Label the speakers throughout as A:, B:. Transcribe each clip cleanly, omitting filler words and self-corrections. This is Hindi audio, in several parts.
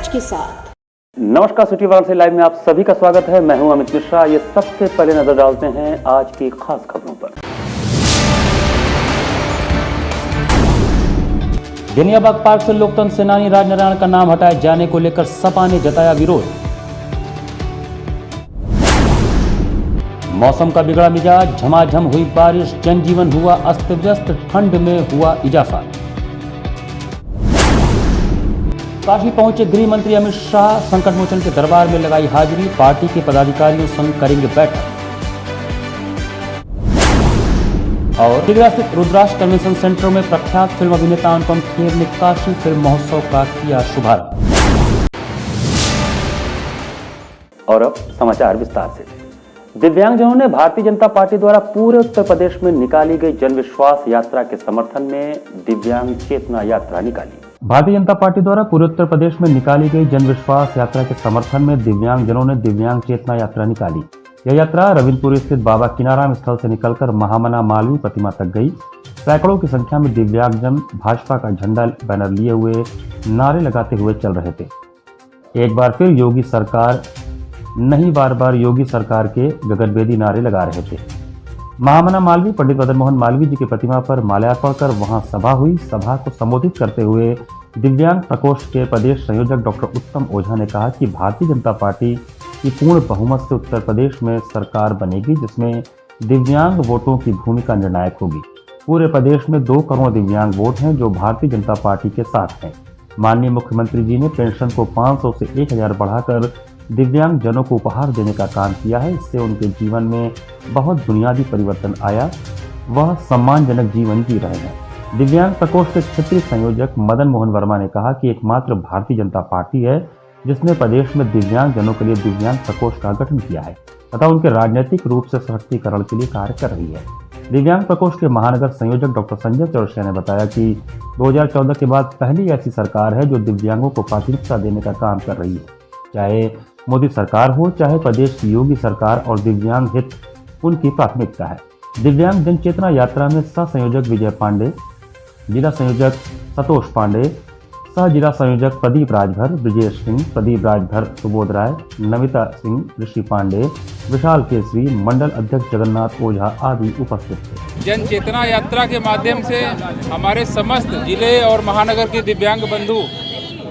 A: सच के साथ।
B: नमस्कार, सिटी वाराणसी लाइव में आप सभी का स्वागत है। मैं हूं अमित मिश्रा। ये सबसे पहले नजर डालते हैं आज की खास खबरों पर। बेनियाबाग पार्क से लोकतंत्र सेनानी राजनारायण का नाम हटाए जाने को लेकर सपा ने जताया विरोध। मौसम का बिगड़ा मिजाज, झमाझम हुई बारिश, जनजीवन हुआ अस्त व्यस्त, ठंड में हुआ इजाफा। काशी पहुंचे गृह मंत्री अमित शाह, संकट मोचन के दरबार में लगाई हाजिरी, पार्टी के पदाधिकारियों संग करेंगे बैठक। और दिग्रा स्थित रुद्राक्ष कन्वेंशन सेंटर में प्रख्यात फिल्म अभिनेता अनुपम खेर ने काशी फिल्म महोत्सव का किया शुभारंभ। और अब समाचार विस्तार से। दिव्यांगजनों ने भारतीय जनता पार्टी द्वारा पूरे उत्तर प्रदेश में निकाली गई जन विश्वास यात्रा के समर्थन में दिव्यांग चेतना यात्रा निकाली। भारतीय जनता पार्टी द्वारा पूरे उत्तर प्रदेश में निकाली गई जन विश्वास यात्रा के समर्थन में दिव्यांगजनों ने दिव्यांग चेतना यात्रा निकाली। यह यात्रा रविंद्रपुरी स्थित बाबा किनाराम स्थल से निकलकर महामना मालवीय प्रतिमा तक गई। सैकड़ों की संख्या में दिव्यांगजन भाजपा का झंडा बैनर लिए हुए नारे लगाते हुए चल रहे थे। एक बार फिर योगी सरकार नहीं, बार बार योगी सरकार के गगनभेदी नारे लगा रहे थे। महामना मालवीय पंडित मदन मोहन मालवीय जी की प्रतिमा पर माल्यार्पण कर वहां सभा हुई। सभा को संबोधित करते हुए दिव्यांग प्रकोष्ठ के प्रदेश संयोजक डॉक्टर उत्तम ओझा ने कहा कि भारतीय जनता पार्टी की पूर्ण बहुमत से उत्तर प्रदेश में सरकार बनेगी, जिसमें दिव्यांग वोटों की भूमिका निर्णायक होगी। पूरे प्रदेश में 2 करोड़ दिव्यांग वोट हैं जो भारतीय जनता पार्टी के साथ हैं। माननीय मुख्यमंत्री जी ने पेंशन को 500 से 1000 बढ़ाकर दिव्यांग जनों को उपहार देने का काम किया है। इससे उनके जीवन में बहुत बुनियादी परिवर्तन आया, वह सम्मानजनक जीवन जी रहे हैं। दिव्यांग प्रकोष्ठ के क्षेत्रीय संयोजक मदन मोहन वर्मा ने कहा कि एकमात्र भारतीय जनता पार्टी है जिसने प्रदेश में दिव्यांग जनों के लिए दिव्यांग प्रकोष्ठ का गठन किया है तथा उनके राजनीतिक रूप से सशक्तिकरण के लिए कार्य कर रही है। दिव्यांग प्रकोष्ठ के महानगर संयोजक डॉक्टर संजय चौरसिया ने बताया कि 2014 के बाद पहली ऐसी सरकार है जो दिव्यांगों को प्राथमिकता देने का काम कर रही है। चाहे मोदी सरकार हो, चाहे प्रदेश की योगी सरकार, और दिव्यांग हित उनकी प्राथमिकता है। दिव्यांग जन चेतना यात्रा में सह संयोजक विजय पांडे, जिला संयोजक संतोष पांडे, सह जिला संयोजक प्रदीप राजभर, ब्रिजेश सिंह, प्रदीप राजभर, सुबोध राय, नमिता सिंह, ऋषि पांडे, विशाल केसरी, मंडल अध्यक्ष जगन्नाथ ओझा आदि उपस्थित थे।
C: जन चेतना यात्रा के माध्यम से हमारे समस्त जिले और महानगर के दिव्यांग बंधु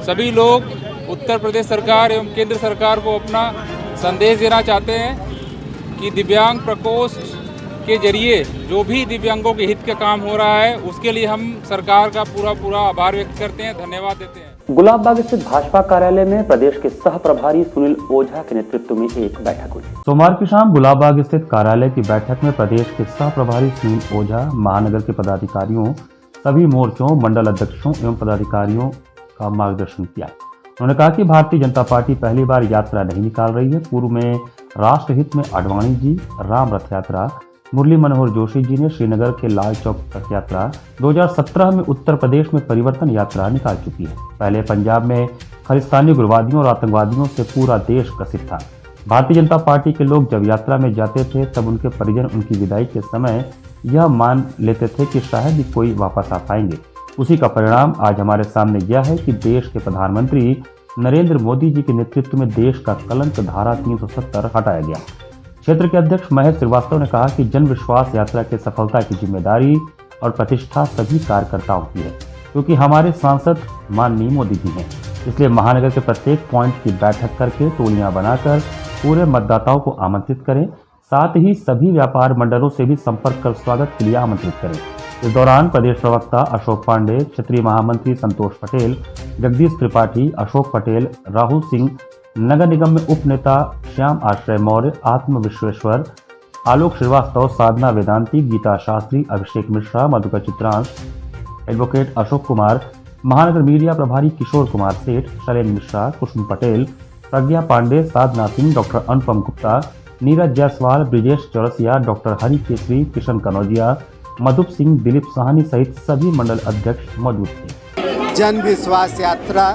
C: सभी लोग उत्तर प्रदेश सरकार एवं केंद्र सरकार को अपना संदेश देना चाहते हैं कि दिव्यांग प्रकोष्ठ के जरिए जो भी दिव्यांगों के हित का काम हो रहा है उसके लिए हम सरकार का पूरा आभार व्यक्त करते हैं, धन्यवाद देते हैं।
B: गुलाबबाग स्थित भाजपा कार्यालय में प्रदेश के सह प्रभारी सुनील ओझा के नेतृत्व में एक बैठक हुई। सोमवार की शाम गुलाबबाग स्थित कार्यालय की बैठक में प्रदेश के सह प्रभारी सुनील ओझा, महानगर के पदाधिकारियों, सभी मोर्चों, मंडल अध्यक्षों एवं पदाधिकारियों का मार्गदर्शन किया। उन्होंने कहा कि भारतीय जनता पार्टी पहली बार यात्रा नहीं निकाल रही है। पूर्व में राष्ट्रहित में आडवाणी जी, राम रथ यात्रा, मुरली मनोहर जोशी जी ने श्रीनगर के लाल चौक तक यात्रा, 2017 में उत्तर प्रदेश में परिवर्तन यात्रा निकाल चुकी है। पहले पंजाब में खालिस्तानी उग्रवादियों और आतंकवादियों से पूरा देश ग्रसित था। भारतीय जनता पार्टी के लोग जब यात्रा में जाते थे तब उनके परिजन उनकी विदाई के समय यह मान लेते थे कि शायद ही कोई वापस आ पाएंगे। उसी का परिणाम आज हमारे सामने यह है कि देश के प्रधानमंत्री नरेंद्र मोदी जी के नेतृत्व में देश का कलंक धारा 370 हटाया गया। क्षेत्र के अध्यक्ष महेश श्रीवास्तव ने कहा कि जन विश्वास यात्रा की सफलता की जिम्मेदारी और प्रतिष्ठा सभी कार्यकर्ताओं की है, क्योंकि हमारे सांसद माननीय मोदी जी हैं। इसलिए महानगर के प्रत्येक पॉइंट की बैठक करके टोलियां बनाकर पूरे मतदाताओं को आमंत्रित करें। साथ ही सभी व्यापार मंडलों से भी संपर्क कर स्वागत के लिए आमंत्रित करें। इस दौरान प्रदेश प्रवक्ता अशोक पांडे, क्षेत्रीय महामंत्री संतोष पटेल, जगदीश त्रिपाठी, अशोक पटेल, राहुल सिंह, नगर निगम में उप नेता श्याम आश्रय मौर्य, आत्म विश्वेश्वर, आलोक श्रीवास्तव, साधना वेदांती, गीता शास्त्री, अभिषेक मिश्रा, मधुकर चित्रांश, एडवोकेट अशोक कुमार, महानगर मीडिया प्रभारी किशोर कुमार सेठ, शैलेंद्र मिश्रा, कुसुम पटेल, प्रज्ञा पांडे, साधना सिंह, डॉक्टर अनुपम गुप्ता, नीरज जायसवाल, ब्रिजेश चौरसिया, डॉक्टर हरि केसरी, किशन कनौजिया, मधुप सिंह, दिलीप साहनी सहित सभी मंडल अध्यक्ष मौजूद थे।
D: जन विश्वास यात्रा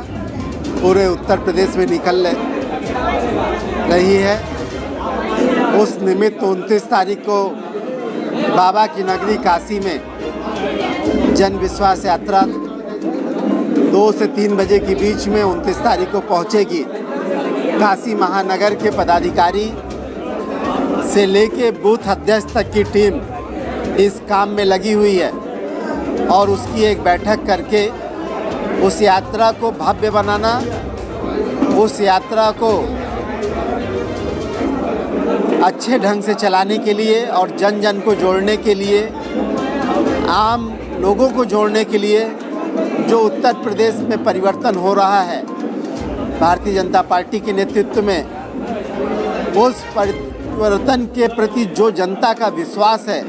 D: पूरे उत्तर प्रदेश में निकल रही है। उस निमित्त 29 तारीख को बाबा की नगरी काशी में जन विश्वास यात्रा 2 से 3 बजे के बीच में 29 तारीख को पहुंचेगी। काशी महानगर के पदाधिकारी से लेके बूथ अध्यक्ष तक की टीम इस काम में लगी हुई है और उसकी एक बैठक करके उस यात्रा को भव्य बनाना, उस यात्रा को अच्छे ढंग से चलाने के लिए और जन जन को जोड़ने के लिए, आम लोगों को जोड़ने के लिए जो उत्तर प्रदेश में परिवर्तन हो रहा है भारतीय जनता पार्टी के नेतृत्व में, उस परिवर्तन के प्रति जो जनता का विश्वास है,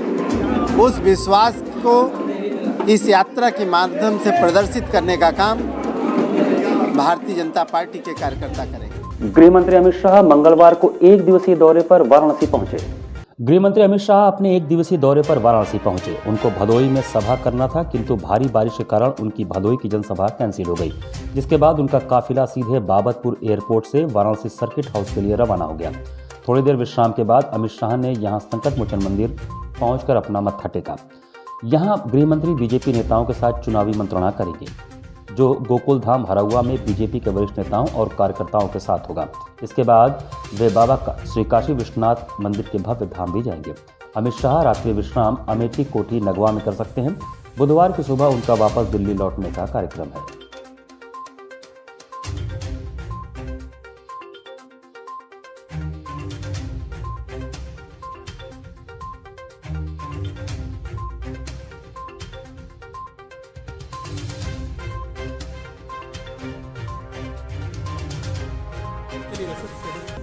D: उस विश्वास को इस यात्रा के माध्यम से प्रदर्शित करने का काम भारतीय जनता पार्टी के कार्यकर्ता करेंगे।
B: गृह मंत्री अमित शाह मंगलवार को एक दिवसीय दौरे पर वाराणसी पहुंचे। गृह मंत्री अमित शाह अपने एक दिवसीय दौरे पर वाराणसी पहुंचे। उनको भदोई में सभा करना था, किंतु भारी बारिश के कारण उनकी भदोई की जनसभा कैंसिल हो गई, जिसके बाद उनका काफिला सीधे बाबतपुर एयरपोर्ट से वाराणसी सर्किट हाउस के लिए रवाना हो गया। थोड़ी देर विश्राम के बाद अमित शाह ने यहां संकट मोचन मंदिर पहुंचकर अपना मत्था टेका। यहां गृह मंत्री बीजेपी नेताओं के साथ चुनावी मंत्रणा करेंगे, जो गोकुल धाम हरौआ में बीजेपी के वरिष्ठ नेताओं और कार्यकर्ताओं के साथ होगा। इसके बाद वे बाबा श्री काशी विश्वनाथ मंदिर के भव्य धाम भी जाएंगे। अमित शाह रात्रि विश्राम अमेठी, कोठी, नगवा में कर सकते हैं। बुधवार की सुबह उनका वापस दिल्ली लौटने का कार्यक्रम है।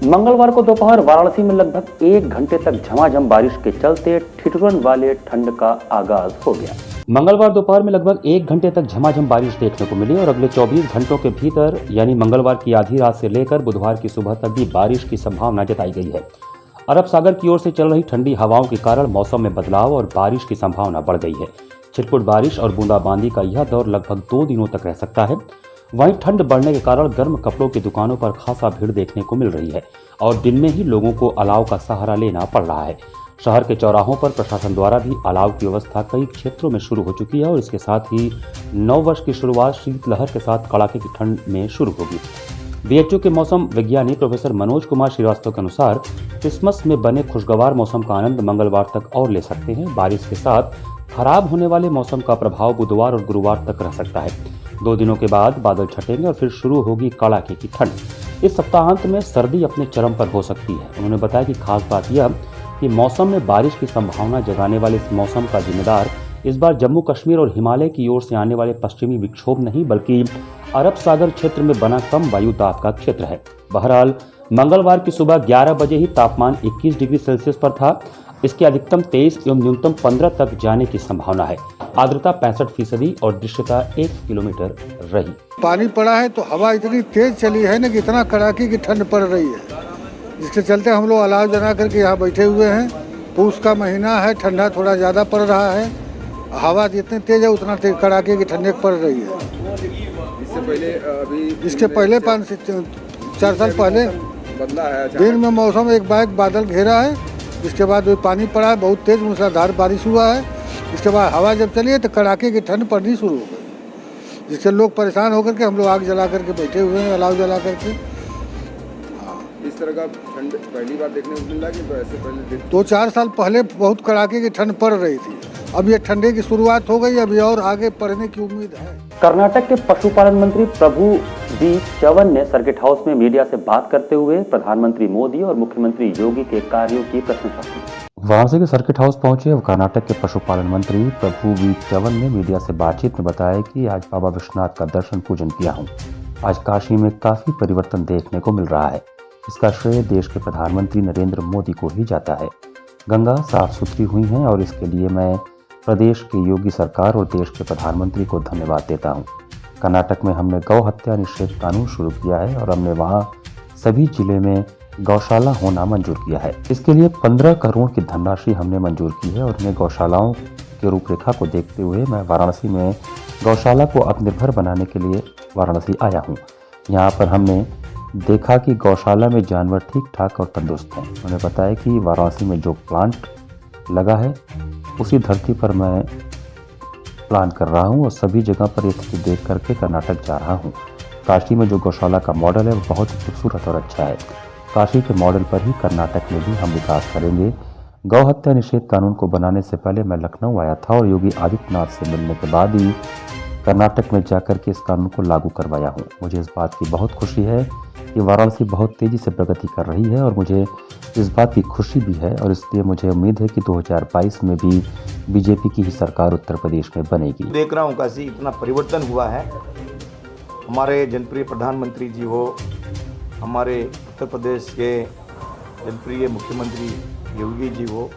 B: मंगलवार को दोपहर वाराणसी में लगभग 1 घंटे तक झमाझम बारिश के चलते ठिठुरन वाले ठंड का आगाज हो गया। मंगलवार दोपहर में लगभग 1 घंटे तक झमाझम बारिश देखने को मिली और अगले 24 घंटों के भीतर यानी मंगलवार की आधी रात से लेकर बुधवार की सुबह तक भी बारिश की संभावना जताई गई है। अरब सागर की ओर से चल रही ठंडी हवाओं के कारण मौसम में बदलाव और बारिश की संभावना बढ़ गई है। छिटपुट बारिश और बूंदाबांदी का यह दौर लगभग 2 दिनों तक रह सकता है। वहीं ठंड बढ़ने के कारण गर्म कपड़ों की दुकानों पर खासा भीड़ देखने को मिल रही है और दिन में ही लोगों को अलाव का सहारा लेना पड़ रहा है। शहर के चौराहों पर प्रशासन द्वारा भी अलाव की व्यवस्था कई क्षेत्रों में शुरू हो चुकी है और इसके साथ ही नववर्ष की शुरुआत शीतलहर के साथ कड़ाके की ठंड में शुरू होगी। बीएचयू के मौसम विज्ञानी प्रोफेसर मनोज कुमार श्रीवास्तव के अनुसार क्रिसमस में बने खुशगवार मौसम का आनंद मंगलवार तक और ले सकते हैं। बारिश के साथ खराब होने वाले मौसम का प्रभाव बुधवार और गुरुवार तक रह सकता है। 2 दिनों के बाद बादल छटेंगे और फिर शुरू होगी कड़ाके की ठंड। इस सप्ताहांत में सर्दी अपने चरम पर हो सकती है। उन्होंने बताया कि खास बात यह कि मौसम में बारिश की संभावना जगाने वाले इस मौसम का जिम्मेदार इस बार जम्मू कश्मीर और हिमालय की ओर से आने वाले पश्चिमी विक्षोभ नहीं बल्कि अरब सागर क्षेत्र में बना कम वायु दाब का क्षेत्र है। बहरहाल मंगलवार की सुबह 11 बजे ही तापमान 21 डिग्री सेल्सियस पर था। इसके अधिकतम 23 एवं न्यूनतम 15 तक जाने की संभावना है। आर्द्रता 65% और दृश्यता 1 किलोमीटर रही।
A: पानी पड़ा है तो हवा इतनी तेज चली है ना कि इतना कड़ाके की ठंड पड़ रही है, जिसके चलते हम लोग अलाव जला करके यहाँ बैठे हुए हैं। पूस का महीना है, ठंडा थोड़ा ज़्यादा पड़ रहा है, हवा जितनी तेज है उतना तेज कड़ाके की ठंड पड़ रही है। इसके पहले 5 से 4 साल पहले बदला है। दिन में मौसम एक बार बादल घेरा है, इसके बाद पानी पड़ा है, बहुत तेज मूसलाधार बारिश हुआ है। इसके बाद हवा जब चली है तो कड़ाके की ठंड पड़नी शुरू हो गई, जिससे लोग परेशान होकर के हम लोग आग जला करके बैठे हुए हैं, अलाव जला करके।
E: इस तरह का ठंड पहली बार देखने को मिल रहा है कि तो ऐसे पहले
A: 2-4 साल पहले बहुत कड़ाके की ठंड पड़ रही थी। अब ये ठंडे की शुरुआत हो गई, अभी और आगे पड़ने की उम्मीद है।
B: कर्नाटक के पशुपालन मंत्री प्रभु वी चवन ने सर्किट हाउस में मीडिया से बात करते हुए प्रधानमंत्री मोदी और मुख्यमंत्री योगी के कार्यों की प्रशंसा की। वाराणसी के सर्किट हाउस पहुंचे कर्नाटक के पशुपालन मंत्री प्रभु वी चवन ने मीडिया से बातचीत में बताया कि आज बाबा विश्वनाथ का दर्शन पूजन किया हूं। आज काशी में काफी परिवर्तन देखने को मिल रहा है। इसका श्रेय देश के प्रधानमंत्री नरेंद्र मोदी को ही जाता है। गंगा साफ सुथरी हुई है और इसके लिए मैं प्रदेश की योगी सरकार और देश के प्रधानमंत्री को धन्यवाद देता हूं। कर्नाटक में हमने गौ हत्या निषेध कानून शुरू किया है और हमने वहां सभी जिले में गौशाला होना मंजूर किया है। इसके लिए 15 करोड़ की धनराशि हमने मंजूर की है और इन्हें गौशालाओं के रूपरेखा को देखते हुए मैं वाराणसी में गौशाला को आत्मनिर्भर बनाने के लिए वाराणसी आया हूँ। यहाँ पर हमने देखा कि गौशाला में जानवर ठीक ठाक और तंदुरुस्त हैं। उन्होंने बताया कि वाराणसी में जो प्लांट लगा है उसी धरती पर मैं प्लान कर रहा हूँ और सभी जगह पर ये स्थिति देख करके कर्नाटक जा रहा हूँ। काशी में जो गौशाला का मॉडल है वो बहुत ही खूबसूरत और अच्छा है। काशी के मॉडल पर ही कर्नाटक में भी हम विकास करेंगे। गौ हत्या निषेध कानून को बनाने से पहले मैं लखनऊ आया था और योगी आदित्यनाथ से मिलने के बाद ही कर्नाटक में जाकर के इस कानून को लागू करवाया हूँ। मुझे इस बात की बहुत खुशी है कि वाराणसी बहुत तेज़ी से प्रगति कर रही है और मुझे इस बात की खुशी भी है और इसलिए मुझे उम्मीद है कि 2022 में भी बीजेपी की ही सरकार उत्तर प्रदेश में बनेगी।
F: देख रहा हूँ काशी इतना परिवर्तन हुआ है। हमारे जनप्रिय प्रधानमंत्री जी हो, हमारे उत्तर प्रदेश के जनप्रिय मुख्यमंत्री योगी जी हो,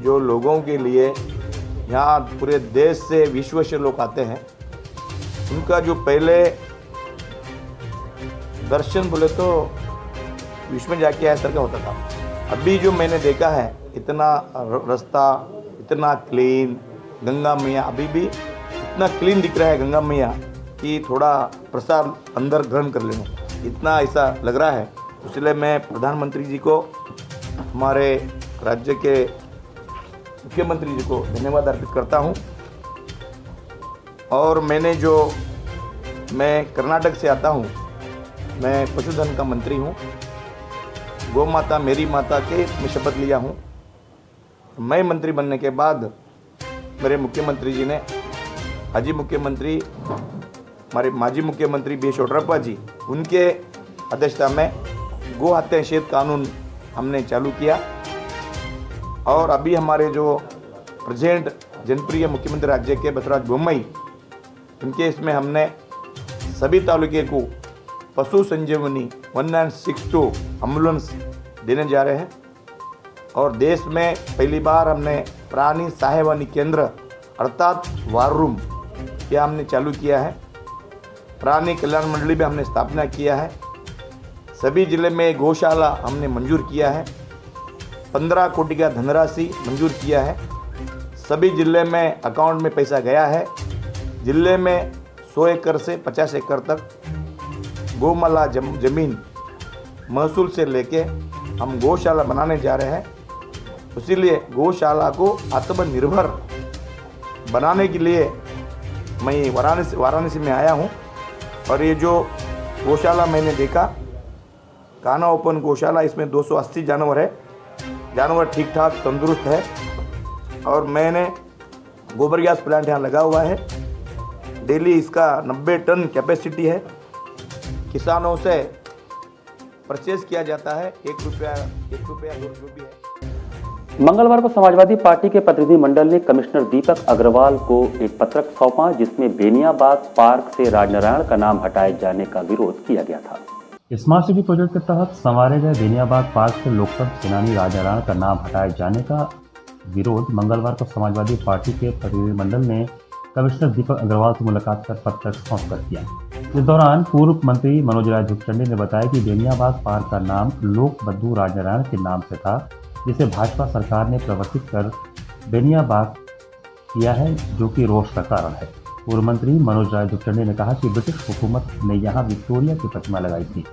F: जो लोगों के लिए यहाँ पूरे देश से विश्व से लोग आते हैं, उनका जो पहले दर्शन बोले तो विश्व में जाके ऐसा का होता था। अभी जो मैंने देखा है इतना रास्ता इतना क्लीन, गंगा मैया अभी भी इतना क्लीन दिख रहा है गंगा मैया कि थोड़ा प्रसाद अंदर ग्रहण कर लेना, इतना ऐसा लग रहा है। इसलिए मैं प्रधानमंत्री जी को, हमारे राज्य के मुख्यमंत्री जी को धन्यवाद अर्पित करता हूं। और मैं कर्नाटक से आता हूं, मैं पशुधन का मंत्री हूं। गौ माता मेरी माता के मैं शपथ लिया हूं। मैं मंत्री बनने के बाद मेरे मुख्यमंत्री जी ने, माजी मुख्यमंत्री हमारे माजी मुख्यमंत्री बी येदियुरप्पा जी, उनके अध्यक्षता में गौ हत्या निषेध कानून हमने चालू किया। और अभी हमारे जो प्रेजेंट जनप्रिय मुख्यमंत्री राज्य के बसवराज बोम्मई, उनके इसमें हमने सभी तालुके को पशु संजीवनी 1962 एम्बुलेंस देने जा रहे हैं। और देश में पहली बार हमने प्राणी सहायवानी केंद्र अर्थात वार रूम यह हमने चालू किया है। प्राणी कल्याण मंडली में हमने स्थापना किया है। सभी जिले में गौशाला हमने मंजूर किया है। 15 कोटि का धनराशि मंजूर किया है। सभी जिले में अकाउंट में पैसा गया है। जिले में 100 एकड़ से 50 एकड़ तक गौमाला जमीन महसूल से लेके हम गौशाला बनाने जा रहे हैं। इसीलिए गौशाला को आत्मनिर्भर बनाने के लिए मैं वाराणसी में आया हूं। और ये जो गौशाला मैंने देखा, कान्हा ओपन गौशाला, इसमें 280 जानवर है। जानवर ठीक ठाक तंदुरुस्त है। और मैंने गोबर गैस प्लांट यहाँ लगा हुआ है। डेली इसका 90 टन कैपेसिटी है। किसानों से परचेज किया जाता है। 1 रुपया 2 रुपये भी है।
B: मंगलवार को समाजवादी पार्टी के प्रतिनिधि मंडल ने कमिश्नर दीपक अग्रवाल को एक पत्रक सौंपा, जिसमें बेनियाबाग पार्क से राजनारायण का नाम हटाए जाने का विरोध किया गया था। स्मार्ट सिटी प्रोजेक्ट के तहत संवारे गए बेनियाबाग पार्क से लोकतंत्र सेनानी राजनारायण का नाम हटाए जाने का विरोध मंगलवार को समाजवादी पार्टी के प्रतिनिधिमंडल ने कमिश्नर दीपक अग्रवाल से मुलाकात कर पत्रक सौंप कर किया। इस दौरान पूर्व मंत्री मनोज राय धुपचंडी ने बताया कि बेनियाबाग पार्क का नाम लोक बंधु राजनारायण के नाम से था, जिसे भाजपा सरकार ने परिवर्तित कर बेनियाबाग किया है, जो कि रोष का कारण है। पूर्व मंत्री मनोज राय धुपचंडी ने कहा कि ब्रिटिश हुकूमत ने यहाँ विक्टोरिया की प्रतिमा लगाई थी।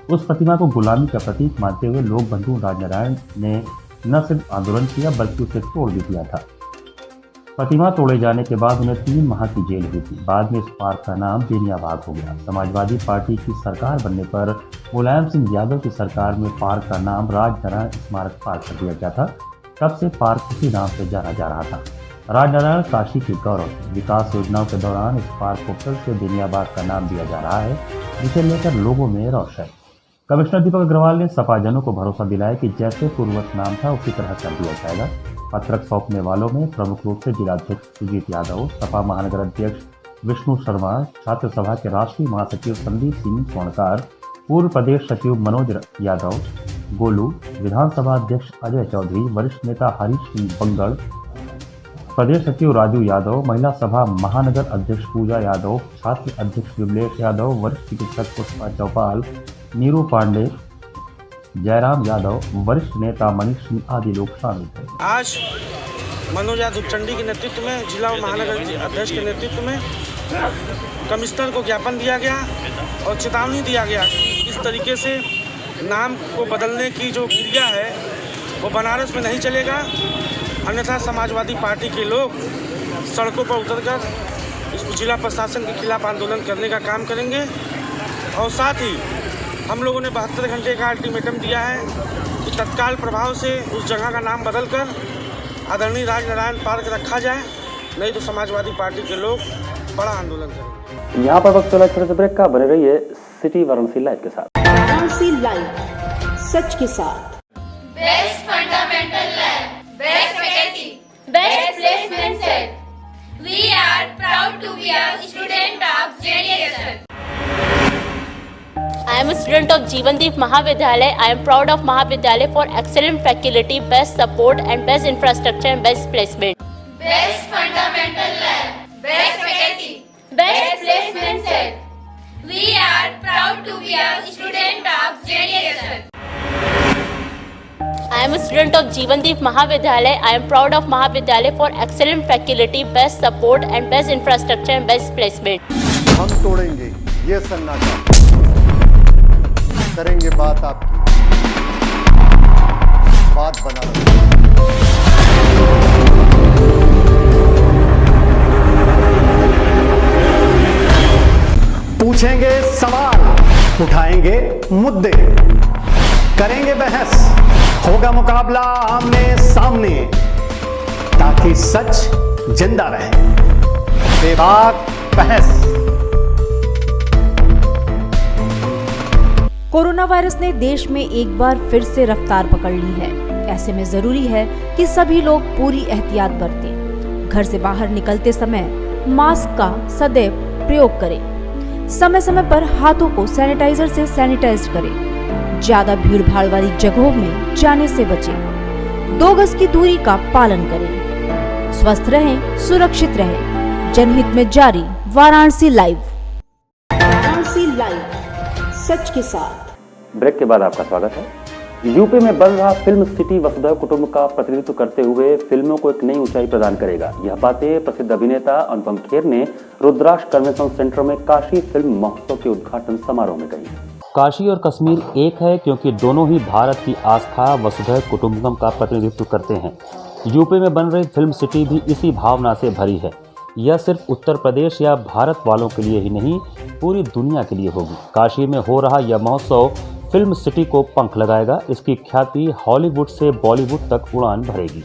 B: उस प्रतिमा को गुलामी का प्रतीक मानते हुए लोक बंधु राजनारायण ने न सिर्फ आंदोलन किया बल्कि उसे तोड़ भी दिया था। प्रतिमा तोड़े जाने के बाद उन्हें 3 माह की जेल हुई थी। बाद में इस पार्क का नाम बेनियाबाग हो गया। समाजवादी पार्टी की सरकार बनने पर मुलायम सिंह यादव की सरकार में पार्क का नाम राजनारायण स्मारक पार्क कर दिया गया था। तब से पार्क उसी नाम से जाना जा रहा था। राजनारायण काशी के गौरव थे। विकास योजनाओं के दौरान इस पार्क को फिर से बेनियाबाग का नाम दिया जा रहा है, जिसे लेकर लोगों में रोष है। कमिश्नर दीपक अग्रवाल ने सपाजनों को भरोसा दिलाया कि जैसे पूर्ववत नाम था उसी तरह कर दिया जाएगा। पत्रक सौंपने वालों में प्रमुख रूप से जिलाध्यक्ष सुजीत यादव, सपा महानगर अध्यक्ष विष्णु शर्मा, छात्र सभा के राष्ट्रीय महासचिव संदीप सिंह स्वर्णकार, पूर्व प्रदेश सचिव मनोज यादव, गोलू, विधानसभा अध्यक्ष अजय चौधरी, वरिष्ठ नेता हरीश सिंह बंगड़, प्रदेश सचिव राजू यादव, महिला सभा महानगर अध्यक्ष पूजा यादव, छात्र अध्यक्ष विमलेश यादव, वरिष्ठ चिकित्सक पुष्पा चौपाल, नीरू पांडे, जयराम यादव, वरिष्ठ नेता मनीष सिंह आदि लोग शामिल थे।
G: आज मनोज धुपचंडी के नेतृत्व में, जिला महानगर अध्यक्ष के नेतृत्व में कमिश्नर को ज्ञापन दिया गया और चेतावनी दिया गया कि इस तरीके से नाम को बदलने की जो क्रिया है वो बनारस में नहीं चलेगा, अन्यथा समाजवादी पार्टी के लोग सड़कों पर उतरकर इस जिला प्रशासन के खिलाफ आंदोलन करने का काम करेंगे। और साथ ही हम लोगों ने 72 घंटे का अल्टीमेटम दिया है कि तत्काल प्रभाव से उस जगह का नाम बदलकर आदरणीय राजनारायण पार्क रखा जाए, नहीं तो समाजवादी पार्टी के लोग बड़ा आंदोलन करेंगे।
B: यहाँ पर वक्त चला छोटे से ब्रेक का, बने रहिए सिटी वाराणसी लाइव के साथ।
H: वाराणसी लाइव, सच के साथ।
I: Best fundamental lab, best faculty, best placement set. We are proud to be a student of JDSN.
J: I am a student of Jeevandeep Mahavidyalaya. I am proud of Mahavidyalaya for excellent faculty, best support and best infrastructure and best placement.
I: Best fundamental lab, best faculty, best placement set. We are proud to be a student of JDSN.
J: I am a student of Jeevandeep Mahavidyalaya. I am proud of Mahavidyalaya for excellent faculty, best support and best infrastructure and best placement.
K: हम तोड़ेंगे ये सन्नाटा, करेंगे बात आपकी, बात बना पूछेंगे सवाल, उठाएंगे मुद्दे, करेंगे बहस, होगा मुकाबला आमने सामने, ताकि सच जिंदा रहे। बेबाक बहस।
H: कोरोना वायरस ने देश में एक बार फिर से रफ्तार पकड़ ली है। ऐसे में जरूरी है कि सभी लोग पूरी एहतियात बरतें। घर से बाहर निकलते समय मास्क का सदैव प्रयोग करें। समय समय पर हाथों को सैनिटाइजर से सैनिटाइज करें। ज्यादा भीड़ भाड़ वाली जगहों में जाने से बचें। 2 गज की दूरी का पालन करें। स्वस्थ रहें, सुरक्षित रहें। जनहित में जारी वाराणसी लाइव। वाराणसी लाइव, सच के साथ।
B: ब्रेक के बाद आपका स्वागत है। यूपी में बन रहा फिल्म सिटी वसुधैव कुटुंब का प्रतिनिधित्व करते हुए फिल्मों को एक नई ऊंचाई प्रदान करेगा। यह बातें प्रसिद्ध अभिनेता अनुपम खेर ने रुद्राक्ष कन्वेंशन सेंटर में काशी फिल्म महोत्सव के उद्घाटन समारोह में कही। काशी और कश्मीर एक है क्योंकि दोनों ही भारत की आस्था वसुधैव कुटुंबकम का प्रतिनिधित्व करते हैं। यूपी में बन रही फिल्म सिटी भी इसी भावना से भरी है। यह सिर्फ उत्तर प्रदेश या भारत वालों के लिए ही नहीं, पूरी दुनिया के लिए होगी। काशी में हो रहा यह महोत्सव फिल्म सिटी को पंख लगाएगा। इसकी ख्याति हॉलीवुड से बॉलीवुड तक उड़ान भरेगी।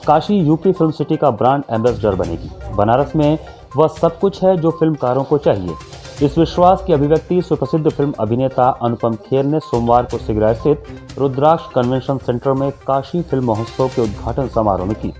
B: काशी यूपी फिल्म सिटी का ब्रांड एम्बेसडर बनेगी। बनारस में वह सब कुछ है जो फिल्मकारों को चाहिए। इस विश्वास की अभिव्यक्ति सुप्रसिद्ध फिल्म अभिनेता अनुपम खेर ने सोमवार को सिगरा स्थित रुद्राक्ष कन्वेंशन सेंटर में काशी फिल्म महोत्सव के उद्घाटन समारोह में की।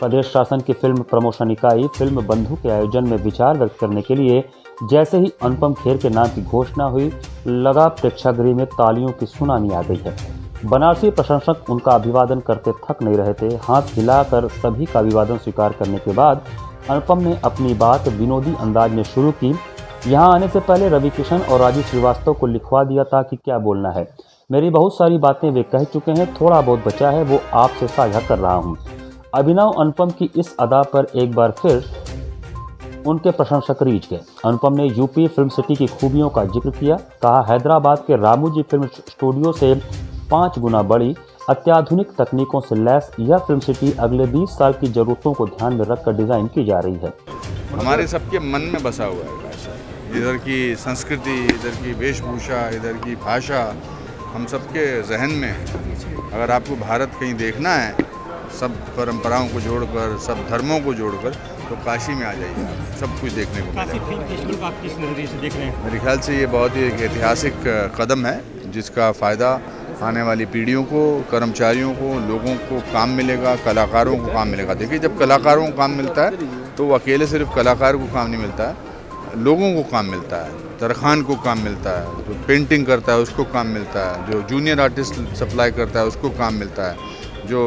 B: प्रदेश शासन की फिल्म प्रमोशन इकाई फिल्म बंधु के आयोजन में विचार व्यक्त करने के लिए जैसे ही अनुपम खेर के नाम की घोषणा हुई, लगा प्रेक्षागृह में तालियों की सुनामी आ गई है। बनारसी प्रशंसक उनका अभिवादन करते थक नहीं रहे थे। हाथ हिलाकर सभी का अभिवादन स्वीकार करने के बाद अनुपम ने अपनी बात विनोदी अंदाज में शुरू की। यहाँ आने से पहले रवि किशन और राजीव श्रीवास्तव को लिखवा दिया था कि क्या बोलना है। मेरी बहुत सारी बातें वे कह चुके हैं, थोड़ा बहुत बचा है वो आपसे साझा कर रहा हूँ। अभिनव अनुपम की इस अदा पर एक बार फिर उनके प्रशंसक रीझ गए। अनुपम ने यूपी फिल्म सिटी की खूबियों का जिक्र किया। कहा, हैदराबाद के रामोजी फिल्म स्टूडियो से 5 गुना बड़ी अत्याधुनिक तकनीकों से लैस यह फिल्म सिटी अगले 20 साल की जरूरतों को ध्यान में रखकर डिजाइन की जा रही है।
E: हमारे सबके मन में बसा हुआ है काशी। इधर की संस्कृति, इधर की वेशभूषा, इधर की भाषा हम सबके जहन में है। अगर आपको भारत कहीं देखना है, सब परंपराओं को जोड़कर, सब धर्मों को जोड़कर, तो काशी में आ जाइए। सब कुछ देखने को मिलेगा।
L: आप किस नजरिए से देख रहे हैं?
E: मेरे ख्याल से ये बहुत ही एक ऐतिहासिक कदम है जिसका फ़ायदा आने वाली पीढ़ियों को, कर्मचारियों को, लोगों को काम मिलेगा, कलाकारों को काम मिलेगा। देखिए, जब कलाकारों को काम मिलता है तो वो अकेले सिर्फ कलाकार को काम नहीं मिलता है, लोगों को काम मिलता है। तरखान को काम मिलता है, जो पेंटिंग करता है उसको काम मिलता है, जो जूनियर आर्टिस्ट सप्लाई करता है उसको काम मिलता है, जो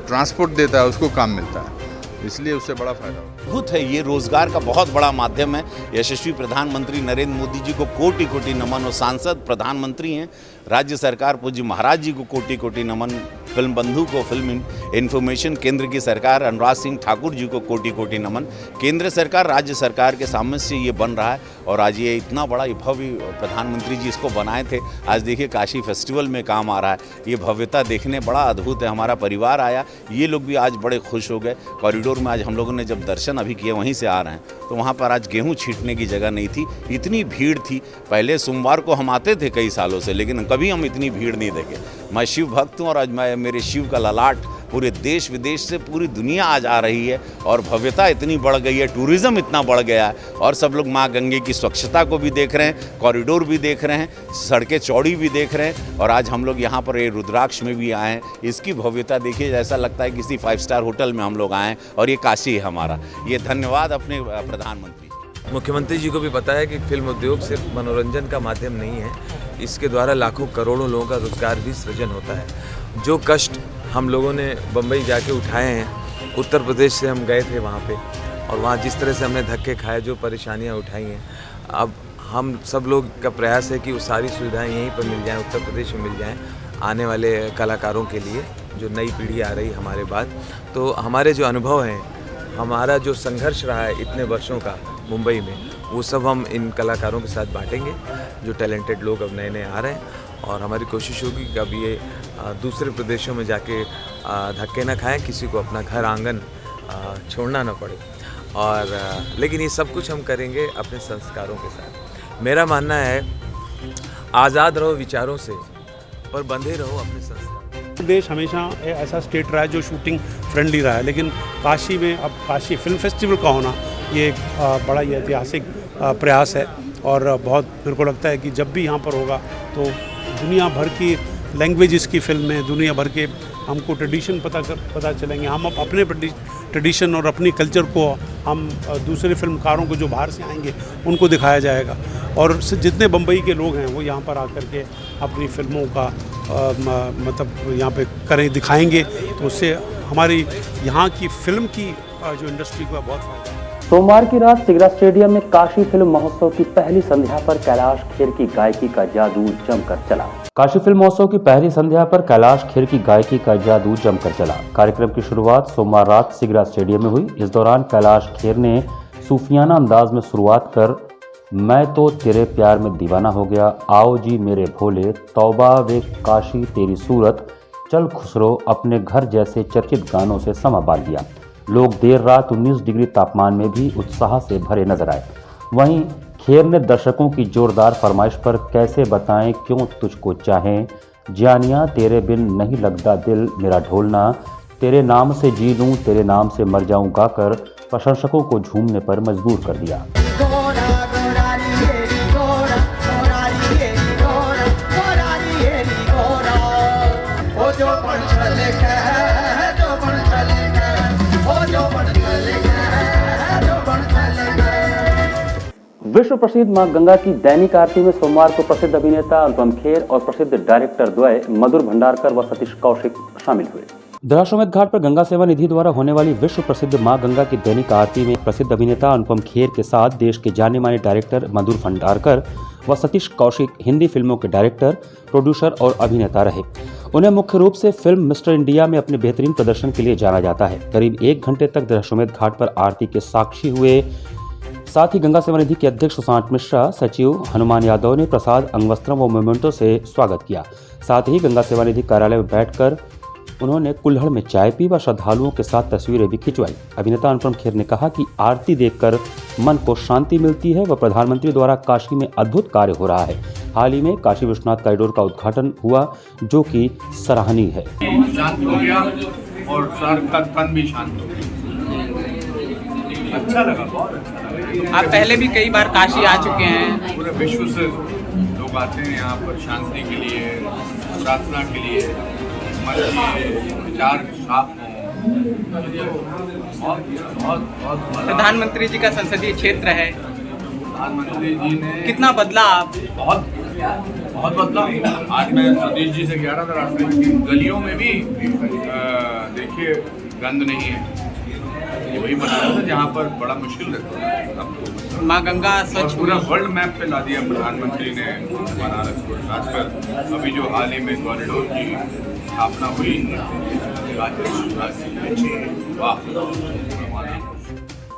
E: ट्रांसपोर्ट देता है उसको काम मिलता है। इसलिए उससे बड़ा फायदा
M: अद्भुत है। ये रोजगार का बहुत बड़ा माध्यम है। यशस्वी प्रधानमंत्री नरेंद्र मोदी जी को कोटि कोटि नमन। और सांसद प्रधानमंत्री हैं, राज्य सरकार पूज्य महाराज जी को कोटि कोटि नमन। फिल्म बंधु को, फिल्म इन्फॉर्मेशन केंद्र की सरकार अनुराग सिंह ठाकुर जी को कोटि कोटि नमन। केंद्र सरकार राज्य सरकार के सामने से ये बन रहा है और आज ये इतना बड़ा भव्य प्रधानमंत्री जी इसको बनाए थे। आज देखिए काशी फेस्टिवल में काम आ रहा है, ये भव्यता देखने बड़ा अद्भुत है। हमारा परिवार आया, ये लोग भी आज बड़े खुश हो गए। कॉरिडोर में आज हम लोगों ने जब दर्शन अभी किए, वहीं से आ रहे हैं, तो वहाँ पर आज गेहूँ छींटने की जगह नहीं थी, इतनी भीड़ थी। पहले सोमवार को हम आते थे कई सालों से, लेकिन कभी हम इतनी भीड़ नहीं देखे। मैं शिव भक्त हूँ और आज मैं मेरे शिव का ललाट पूरे देश विदेश से पूरी दुनिया आज आ रही है और भव्यता इतनी बढ़ गई है, टूरिज़्म इतना बढ़ गया है और सब लोग माँ गंगे की स्वच्छता को भी देख रहे हैं, कॉरिडोर भी देख रहे हैं, सड़कें चौड़ी भी देख रहे हैं। और आज हम लोग यहाँ पर ये रुद्राक्ष में भी आए हैं, इसकी भव्यता देखिए, ऐसा लगता है किसी 5 स्टार होटल में हम लोग आए हैं और ये काशी है हमारा। ये धन्यवाद अपने प्रधानमंत्री।
L: मुख्यमंत्री जी को भी पता है कि फिल्म उद्योग सिर्फ मनोरंजन का माध्यम नहीं है, इसके द्वारा लाखों करोड़ों लोगों का रोजगार भी सृजन होता है। जो कष्ट हम लोगों ने बम्बई जाके उठाए हैं, उत्तर प्रदेश से हम गए थे वहाँ पे और वहाँ जिस तरह से हमने धक्के खाए, जो परेशानियाँ उठाई हैं, अब हम सब लोग का प्रयास है कि वो सारी सुविधाएं यहीं पर मिल जाएं, उत्तर प्रदेश में मिल जाएं आने वाले कलाकारों के लिए, जो नई पीढ़ी आ रही हमारे बाद। तो हमारे जो अनुभव हैं, हमारा जो संघर्ष रहा है इतने वर्षों का मुंबई में, वो सब हम इन कलाकारों के साथ बांटेंगे, जो टैलेंटेड लोग अब नए नए आ रहे हैं। और हमारी कोशिश होगी कि अब ये दूसरे प्रदेशों में जाके धक्के ना खाएं, किसी को अपना घर आंगन छोड़ना ना पड़े। और लेकिन ये सब कुछ हम करेंगे अपने संस्कारों के साथ। मेरा मानना है, आज़ाद रहो विचारों से पर बंधे रहो अपने संस्कार।
N: देश हमेशा ऐसा स्टेट रहा है जो शूटिंग फ्रेंडली रहा है, लेकिन काशी में अब काशी फिल्म फेस्टिवल का होना ये एक बड़ा ही ऐतिहासिक प्रयास है। और बहुत मेरे को लगता है कि जब भी यहाँ पर होगा तो दुनिया भर की लैंग्वेजेस की फिल्में, दुनिया भर के हमको ट्रेडिशन पता चलेंगे। हम अपने ट्रेडिशन और अपनी कल्चर को हम दूसरे फिल्मकारों को जो बाहर से आएंगे उनको दिखाया जाएगा। और जितने बम्बई के लोग हैं वो यहाँ पर आकर के अपनी फिल्मों का मतलब यहाँ पे दिखाएंगे, तो उससे हमारी यहाँ की फिल्म की जो इंडस्ट्री को बहुत फायदा है।
B: सोमवार की रात सिगरा स्टेडियम में काशी फिल्म महोत्सव की पहली संध्या पर कैलाश खेर की गायकी का जादू जमकर चला। काशी फिल्म महोत्सव की पहली संध्या पर कैलाश खेर की गायकी का जादू जमकर चला। कार्यक्रम की शुरुआत सोमवार रात सिगरा स्टेडियम में हुई। इस दौरान कैलाश खेर ने सूफियाना अंदाज में शुरुआत कर मैं तो तेरे प्यार में दीवाना हो गया, आओ जी मेरे भोले, तौबा वे काशी तेरी सूरत, चल खुसरो अपने घर जैसे चर्चित गानों से समा बांध दिया। लोग देर रात 19 डिग्री तापमान में भी उत्साह से भरे नजर आए। वहीं खेर ने दर्शकों की जोरदार फरमाइश पर कैसे बताएं क्यों तुझको चाहें, जानिया तेरे बिन नहीं लगता दिल मेरा ढोलना, तेरे नाम से जी लूं तेरे नाम से मर जाऊं गाकर प्रशंसकों को झूमने पर मजबूर कर दिया। विश्व प्रसिद्ध मां गंगा की दैनिक आरती में सोमवार को प्रसिद्ध अभिनेता अनुपम खेर और प्रसिद्ध डायरेक्टर द्वय मधुर भंडारकर व सतीश कौशिक शामिल हुए। दशाश्वमेध घाट पर गंगा सेवा निधि द्वारा होने वाली विश्व प्रसिद्ध मां गंगा की दैनिक आरती में प्रसिद्ध अभिनेता अनुपम खेर के साथ देश के जाने माने डायरेक्टर मधुर भंडारकर व सतीश कौशिक हिंदी फिल्मों के डायरेक्टर, प्रोड्यूसर और अभिनेता रहे। उन्हें मुख्य रूप से फिल्म मिस्टर इंडिया में अपने बेहतरीन प्रदर्शन के लिए जाना जाता है। करीब 1 घंटे तक दशाश्वमेध घाट पर आरती के साक्षी हुए। साथ ही गंगा सेवा निधि के अध्यक्ष सुशांत मिश्रा, सचिव हनुमान यादव ने प्रसाद, अंगवस्त्रम व मोमेंटो से स्वागत किया। साथ ही गंगा सेवा निधि कार्यालय में बैठकर उन्होंने कुल्हड़ में चाय पी व श्रद्धालुओं के साथ तस्वीरें भी खिंचवाई। अभिनेता अनुपम खेर ने कहा कि आरती देखकर मन को शांति मिलती है व प्रधानमंत्री द्वारा काशी में अद्भुत कार्य हो रहा है। हाल ही में काशी विश्वनाथ कॉरिडोर का उद्घाटन हुआ जो कि सराहनीय है।
E: शांत हो गया और सर का तन भी शांत हो गया। अच्छा लगा, बहुत अच्छा लगा।
O: आप पहले भी कई बार काशी आ चुके हैं।
E: पूरे विश्व से लोग आते हैं यहाँ पर शांति के लिए, प्रार्थना के लिए, मन के विचार साफ हों। बहुत
O: प्रधानमंत्री जी का संसदीय क्षेत्र है।
E: प्रधानमंत्री जी ने
O: कितना बदला आप?
E: बहुत बदला। आज मैं सतीश जी से कह रहा था रास्ते में, गलियों में भी देखिए गंद नहीं है। ये वही बनाया था जहाँ पर बड़ा मुश्किल रहता है।
O: माँ गंगा स्वच्छ
E: पूरा वर्ल्ड मैप पे ला दिया प्रधानमंत्री ने बनारस को। खासकर अभी जो हाल ही में कॉरिडोर की स्थापना हुई,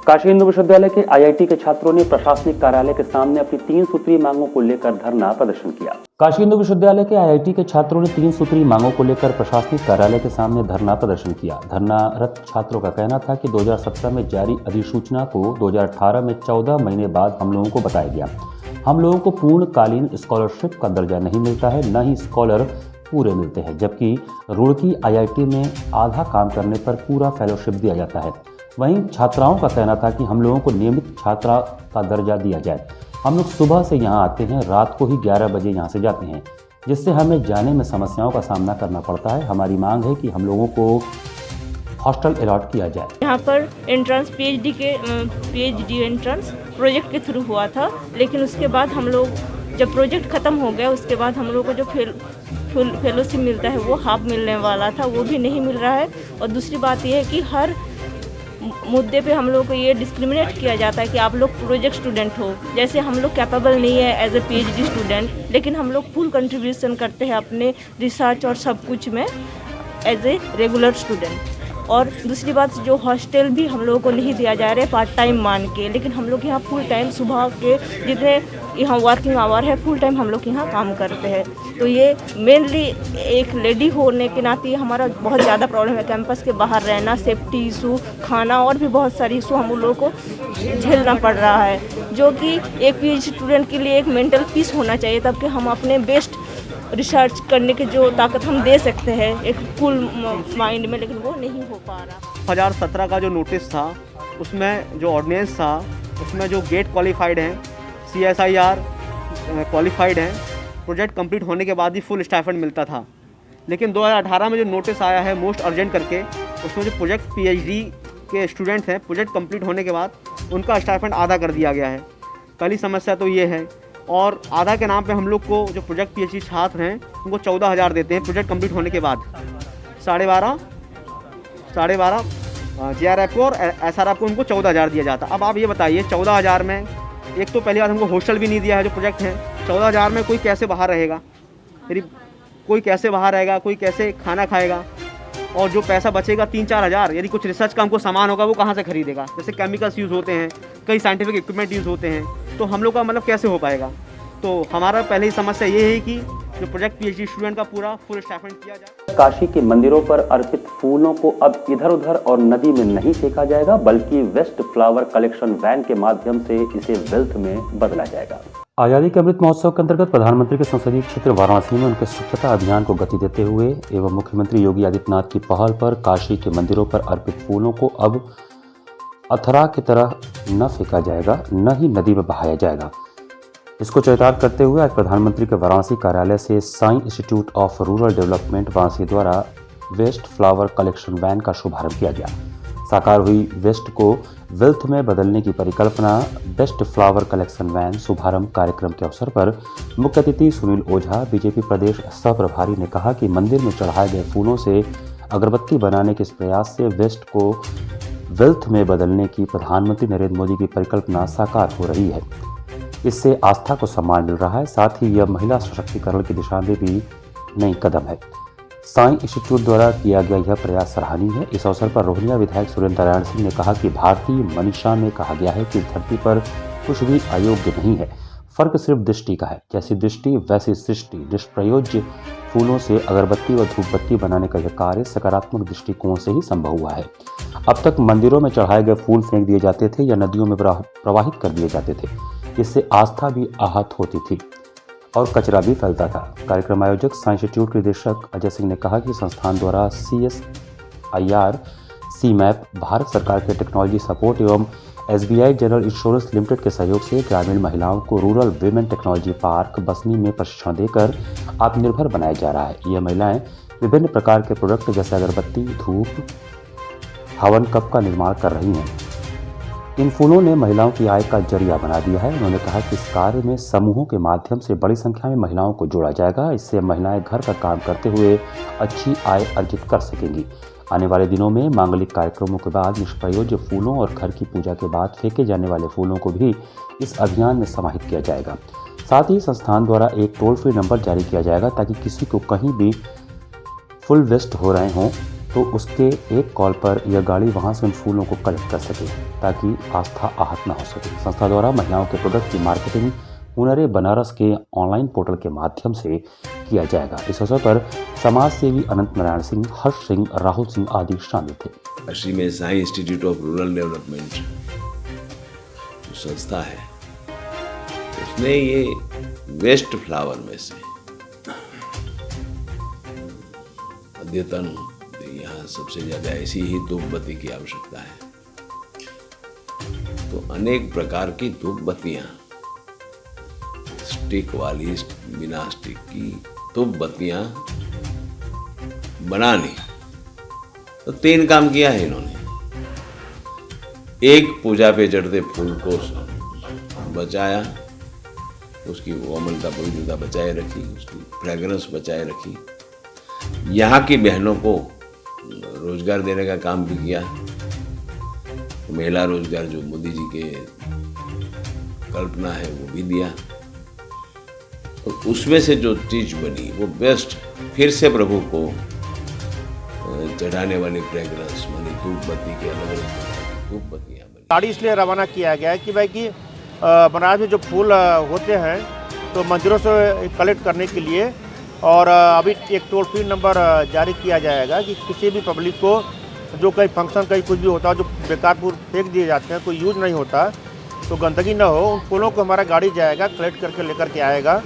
B: काशी हिंदू विश्वविद्यालय के आईआईटी के छात्रों ने प्रशासनिक कार्यालय के सामने अपनी 3 सूत्रीय मांगों को लेकर धरना प्रदर्शन किया। काशी हिंदू विश्वविद्यालय के आईआईटी के छात्रों ने 3 सूत्रीय मांगों को लेकर प्रशासनिक कार्यालय के सामने धरना प्रदर्शन किया। धरनारत छात्रों का कहना था कि 2017 में जारी अधिसूचना को 2018 में 14 महीने बाद हम लोगों को बताया गया। हम लोगों को पूर्णकालीन स्कॉलरशिप का दर्जा नहीं मिलता है, न ही स्कॉलर पूरे मिलते हैं, जबकि रुड़की आईआईटी में आधा काम करने पर पूरा फेलोशिप दिया जाता है। वहीं छात्राओं का कहना था कि हम लोगों को नियमित छात्रा का दर्जा दिया जाए। हम लोग सुबह से यहाँ आते हैं, रात को ही 11 बजे यहाँ से जाते हैं, जिससे हमें जाने में समस्याओं का सामना करना पड़ता है। हमारी मांग है कि हम लोगों को हॉस्टल अलॉट किया जाए।
P: यहाँ पर एंट्रेंस पीएचडी एंट्रेंस प्रोजेक्ट के थ्रू हुआ था, लेकिन उसके बाद हम लोग जब प्रोजेक्ट ख़त्म हो गया उसके बाद हम लोग को जो फेलोशिप मिलता है वो हाफ मिलने वाला था, वो भी नहीं मिल रहा है। और दूसरी बात यह है कि हर मुद्दे पे हम लोग को ये डिस्क्रिमिनेट किया जाता है कि आप लोग प्रोजेक्ट स्टूडेंट हो, जैसे हम लोग कैपेबल नहीं है एज ए पीएचडी स्टूडेंट, लेकिन हम लोग फुल कंट्रीब्यूशन करते हैं अपने रिसर्च और सब कुछ में एज ए रेगुलर स्टूडेंट। और दूसरी बात, जो हॉस्टल भी हम लोगों को नहीं दिया जा रहा है पार्ट टाइम मान के, लेकिन हम लोग यहाँ फुल टाइम सुबह के जितने यहाँ वर्किंग आवर है फुल टाइम हम लोग यहाँ काम करते हैं। तो ये मेनली एक लेडी होने के नाते हमारा बहुत ज़्यादा प्रॉब्लम है। कैंपस के बाहर रहना, सेफ्टी इशू, खाना और भी बहुत सारी इशू हम लोगों को झेलना पड़ रहा है, जो कि एक पीएचडी स्टूडेंट के लिए एक मेंटल पीस होना चाहिए, तब कि हम अपने बेस्ट रिसर्च करने की जो ताकत हम दे सकते हैं एक कूल माइंड में, लेकिन वो नहीं हो पा रहा।
Q: 2017 का जो नोटिस था उसमें जो ऑर्डिनेंस था उसमें जो गेट क्वालिफाइड हैं, CSIR क्वालिफाइड हैं, प्रोजेक्ट कंप्लीट होने के बाद ही फुल स्टाइपेंड मिलता था। लेकिन 2018 में जो नोटिस आया है मोस्ट अर्जेंट करके, उसमें जो प्रोजेक्ट PhD के स्टूडेंट्स हैं प्रोजेक्ट कंप्लीट होने के बाद उनका स्टाइपेंड आधा कर दिया गया है। पहली समस्या तो ये है। और आधा के नाम पे हम लोग को जो प्रोजेक्ट PhD छात्र हैं उनको 14,000 देते हैं प्रोजेक्ट कंप्लीट होने के बाद, 12,500 JRF को और SRF को उनको 14,000 दिया जाता। अब आप ये बताइए 14,000 में एक तो पहली बात हमको हॉस्टल भी नहीं दिया है जो प्रोजेक्ट है। 14,000 में कोई कैसे बाहर रहेगा, फिर कोई कैसे बाहर रहेगा, कोई कैसे खाना खाएगा, और जो पैसा बचेगा 3-4 हज़ार यदि कुछ रिसर्च का हमको सामान होगा वो कहाँ से खरीदेगा। जैसे केमिकल्स यूज़ होते हैं, कई साइंटिफिक इक्विपमेंट यूज़ होते हैं, तो हम लोग का मतलब कैसे हो पाएगा। तो हमारा पहले ही समस्या ये है कि जो प्रोजेक्ट PhD स्टूडेंट का पूरा फुल स्टाइपेंड किया जाए।
B: काशी के मंदिरों पर अर्पित फूलों को अब इधर उधर और नदी में नहीं फेंका जाएगा, बल्कि वेस्ट फ्लावर कलेक्शन वैन के माध्यम से इसे वेल्थ में बदला जाएगा। आज़ादी के अमृत महोत्सव के अंतर्गत प्रधानमंत्री के संसदीय क्षेत्र वाराणसी में उनके स्वच्छता अभियान को गति देते हुए एवं मुख्यमंत्री योगी आदित्यनाथ की पहल पर काशी के मंदिरों पर अर्पित फूलों को अब अथरा की तरह न फेंका जाएगा, न ही नदी में बहाया जाएगा। इसको चरितार्थ करते हुए आज प्रधानमंत्री के वाराणसी कार्यालय से Sai institute of rural development Varanasi द्वारा वेस्ट फ्लावर कलेक्शन वैन का शुभारंभ किया गया। साकार हुई वेस्ट को वेल्थ में बदलने की परिकल्पना बेस्ट फ्लावर कलेक्शन वैन शुभारंभ कार्यक्रम के अवसर पर मुख्य अतिथि सुनील ओझा, बीजेपी प्रदेश सह प्रभारी ने कहा कि मंदिर में चढ़ाए गए फूलों से अगरबत्ती बनाने के इस प्रयास से वेस्ट को वेल्थ में बदलने की प्रधानमंत्री नरेंद्र मोदी की परिकल्पना साकार हो रही है। इससे आस्था को सम्मान मिल रहा है, साथ ही यह महिला सशक्तिकरण की दिशा में भी नई कदम है। साई इंस्टीट्यूट द्वारा किया गया यह प्रयास सराहनीय है। इस अवसर पर रोहनिया विधायक सुरेंद्र नारायण सिंह ने कहा कि भारतीय मनीषा में कहा गया है कि धरती पर कुछ भी अयोग्य नहीं है, फर्क सिर्फ दृष्टि का है। जैसी दृष्टि वैसी सृष्टि। निष्प्रयोज्य फूलों से अगरबत्ती व धूपबत्ती बनाने का यह कार्य सकारात्मक दृष्टिकोण से ही संभव हुआ है। अब तक मंदिरों में चढ़ाए गए फूल फेंक दिए जाते थे या नदियों में प्रवाहित कर दिए जाते थे, इससे आस्था भी आहत होती थी और कचरा भी फैलता था। कार्यक्रम आयोजक साई इंस्टीट्यूट के निदेशक अजय सिंह ने कहा कि संस्थान द्वारा CSIR CMAP, भारत सरकार के टेक्नोलॉजी सपोर्ट एवं SBI जनरल इंश्योरेंस लिमिटेड के सहयोग से ग्रामीण महिलाओं को रूरल विमेन टेक्नोलॉजी पार्क बसनी में प्रशिक्षण देकर आत्मनिर्भर बनाया जा रहा है। यह महिलाएं विभिन्न प्रकार के प्रोडक्ट जैसे अगरबत्ती, धूप, हवन कप का निर्माण कर रही हैं। इन फूलों ने महिलाओं की आय का जरिया बना दिया है। उन्होंने कहा कि इस कार्य में समूहों के माध्यम से बड़ी संख्या में महिलाओं को जोड़ा जाएगा। इससे महिलाएं घर का काम करते हुए अच्छी आय अर्जित कर सकेंगी। आने वाले दिनों में मांगलिक कार्यक्रमों के बाद निष्प्रयोज्य फूलों और घर की पूजा के बाद फेंके जाने वाले फूलों को भी इस अभियान में समाहित किया जाएगा। साथ ही संस्थान द्वारा एक टोल फ्री नंबर जारी किया जाएगा ताकि किसी को कहीं भी फुल वेस्ट हो रहे हों तो उसके एक कॉल पर यह गाड़ी वहां से उन फूलों को कलेक्ट कर सके ताकि आस्था आहत न हो सके। संस्था द्वारा महिलाओं के प्रोडक्ट की मार्केटिंग हुनरे बनारस के ऑनलाइन पोर्टल के माध्यम से किया जाएगा। इस अवसर पर समाज सेवी अनंत नारायण सिंह, हर्ष सिंह, राहुल सिंह आदि शामिल थे।
R: श्री में Sai institute of rural development जो संस्था है, उसने ये वेस्ट फ्लावर में से अद्यतन यहाँ सबसे ज़्यादा ऐसी ही धूप बत्ती की आवश्यकता है, तो अनेक प्रकार की धूप बत्तियाँ, स्टिक वाली, बिना स्टिक की धूप बत्तियाँ बनानी, तो 3 काम किया है इन्होंने। एक, पूजा पे चढ़ते फूल को बचाया, उसकी कोमलता पवित्रता बचाए रखी, उसकी फ्रेगरेंस बचाए रखी। यहाँ की बहनों को रोजगार देने का काम भी किया, महिला रोजगार जो मोदी जी के कल्पना है वो भी दिया। तो उसमें से जो चीज बनी वो बेस्ट, फिर से प्रभु को चढ़ाने वाली फ्रेगरेंस मानी धूप बत्ती के अलग अलग धूप बत्तियाँ बनी।
F: गाड़ी इसलिए रवाना किया गया है कि भाई कि बनारस में जो फूल होते हैं तो मंदिरों से कलेक्ट करने के लिए, और अभी एक टोल फ्री नंबर जारी किया जाएगा कि किसी भी पब्लिक को जो कहीं फंक्शन कहीं कुछ भी होता है जो बेकार फूल फेंक दिए जाते हैं, कोई यूज नहीं होता, तो गंदगी ना हो, उन फूलों को हमारा गाड़ी जाएगा, कलेक्ट करके लेकर के आएगा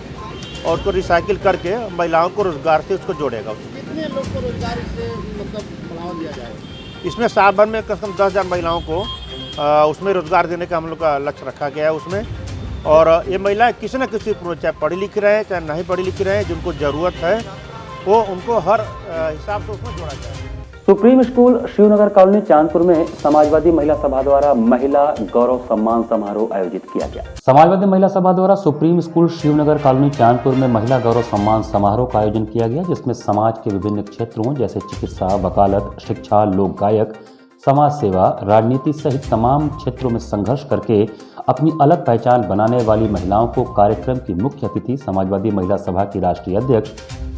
F: और उसको रिसाइकिल करके महिलाओं को रोजगार से उसको जोड़ेगा।
S: कितने लोग को रोजगार से मतलब बढ़ावा दिया जाएगा?
F: इसमें साल भर में कम से कम 10,000 महिलाओं को उसमें रोजगार देने का हम लोग का लक्ष्य रखा गया है उसमें। और ये महिलाएं किसी न किसी, चाहे पढ़ी लिखी रहे चाहे नहीं पढ़ी लिखी रहे, जिनको ज़रूरत है वो उनको हर हिसाब से उसमें जोड़ा जाए।
B: Supreme school Shivnagar colony Chandpur में समाजवादी महिला सभा द्वारा महिला गौरव सम्मान समारोह आयोजित किया गया। समाजवादी महिला सभा द्वारा supreme school Shivnagar colony Chandpur में महिला गौरव सम्मान समारोह का आयोजन किया गया, जिसमें समाज के विभिन्न क्षेत्रों जैसे चिकित्सा, वकालत, शिक्षा, लोक गायक, समाज सेवा, राजनीति सहित तमाम क्षेत्रों में संघर्ष करके अपनी अलग पहचान बनाने वाली महिलाओं को कार्यक्रम की मुख्य अतिथि समाजवादी महिला सभा की राष्ट्रीय अध्यक्ष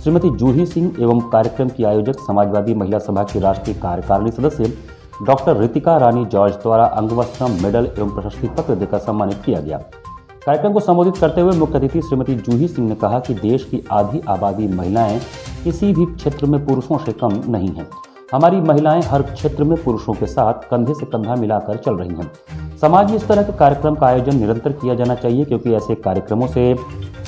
B: श्रीमती जूही सिंह एवं कार्यक्रम की आयोजक समाजवादी महिला सभा की राष्ट्रीय कार्यकारिणी सदस्य डॉक्टर रितिका रानी जॉर्ज द्वारा अंगवस्त्रम, मेडल एवं प्रशस्ति पत्र देकर सम्मानित किया गया। कार्यक्रम को संबोधित करते हुए मुख्य अतिथि श्रीमती जूही सिंह ने कहा कि देश की आधी आबादी महिलाएं किसी भी क्षेत्र में पुरुषों से कम नहीं हैं। हमारी महिलाएं हर क्षेत्र में पुरुषों के साथ कंधे से कंधा मिलाकर चल रही हैं। समाज में इस तरह के कार्यक्रम का आयोजन निरंतर किया जाना चाहिए, क्योंकि ऐसे कार्यक्रमों से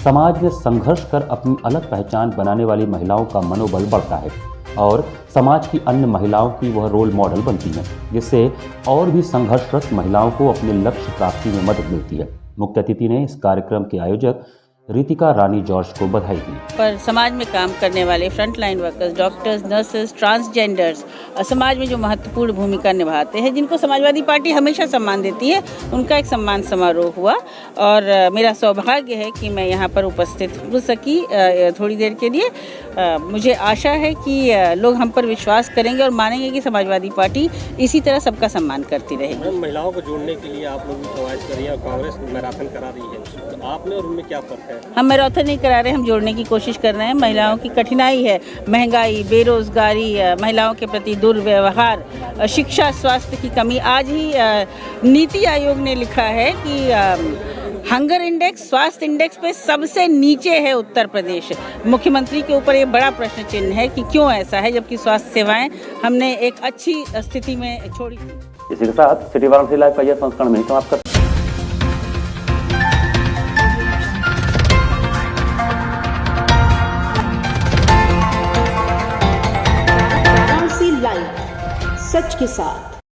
B: समाज में संघर्ष कर अपनी अलग पहचान बनाने वाली महिलाओं का मनोबल बढ़ता है और समाज की अन्य महिलाओं की वह रोल मॉडल बनती हैं, जिससे और भी संघर्षरत महिलाओं को अपने लक्ष्य प्राप्ति में मदद मिलती है। मुख्य अतिथि ने इस कार्यक्रम के आयोजक रितिका रानी जॉर्ज को बधाई दी।
T: पर समाज में काम करने वाले front line workers, doctors, nurses, transgenders समाज में जो महत्वपूर्ण भूमिका निभाते हैं, जिनको समाजवादी पार्टी हमेशा सम्मान देती है, उनका एक सम्मान समारोह हुआ और मेरा सौभाग्य है कि मैं यहाँ पर उपस्थित हो सकी थोड़ी देर के लिए। मुझे आशा है कि लोग हम पर विश्वास करेंगे और मानेंगे कि समाजवादी पार्टी इसी तरह सबका सम्मान करती रहेगी।
U: महिलाओं को जोड़ने के लिए आप लोग कवायद कर रही हैं और कांग्रेस मैराथन करा रही है, तो आपने और उनमें क्या फर्क है?
T: हम मैराथन नहीं करा रहे, हम जोड़ने की कोशिश कर रहे हैं। महिलाओं की कठिनाई है, महंगाई, बेरोजगारी, महिलाओं के प्रति दुर्व्यवहार, शिक्षा, स्वास्थ्य की कमी। आज ही नीति आयोग ने लिखा है कि हंगर इंडेक्स, स्वास्थ्य इंडेक्स पे सबसे नीचे है उत्तर प्रदेश। मुख्यमंत्री के ऊपर ये बड़ा प्रश्न चिन्ह है कि क्यों ऐसा है, जबकि स्वास्थ्य सेवाएं हमने एक अच्छी स्थिति में छोड़ी।
B: इसी के साथ सिटी वाराणसी लाइव का यह संस्करण में समाप्त करते हैं।
H: वाराणसी लाइव, सच के साथ।